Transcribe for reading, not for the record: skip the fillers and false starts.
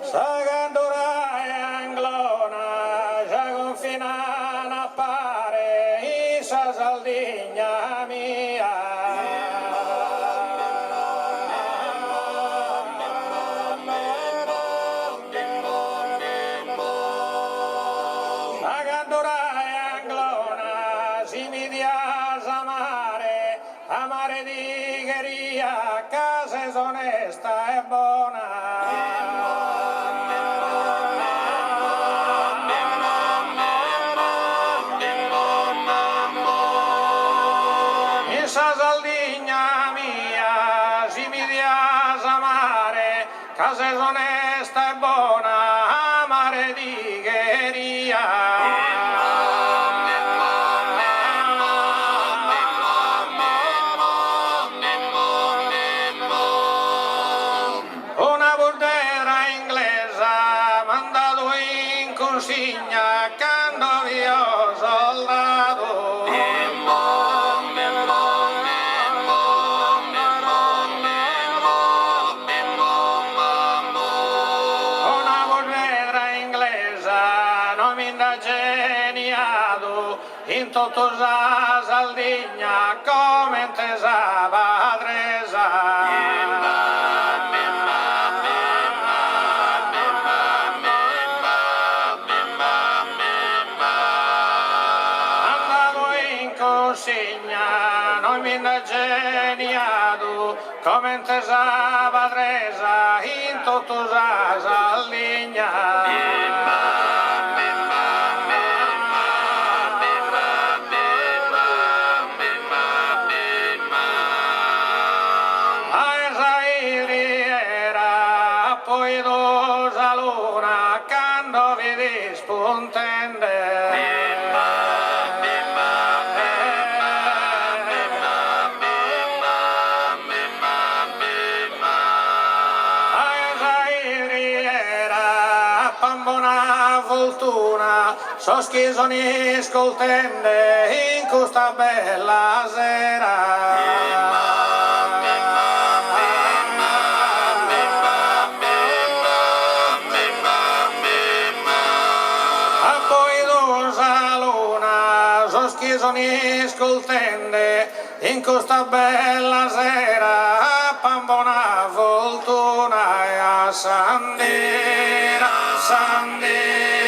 Sagandura e Anglona, già confinana appare, Isa Saldigna mia. Sagandura e Anglona, si mi dias amare, amare di gheria, casa è onesta e buona. Sa Saldigna mia, si mi dias amare, casa è onesta e buona, amare di gheria. Una bordera inglese mandato in consigna, quando vio soldato. In tutto sa Saldigna come intesa padresa. Andato in consegna, non mi geniato come intesa padresa, in tutto sa Saldigna. Poi dosa luna, quando vedi spuntende. Pambona fortuna, so schizoni scoltende in questa bella sera. Sono scoltende in questa bella sera, a Pambona fortuna e a Sandera, Sandera.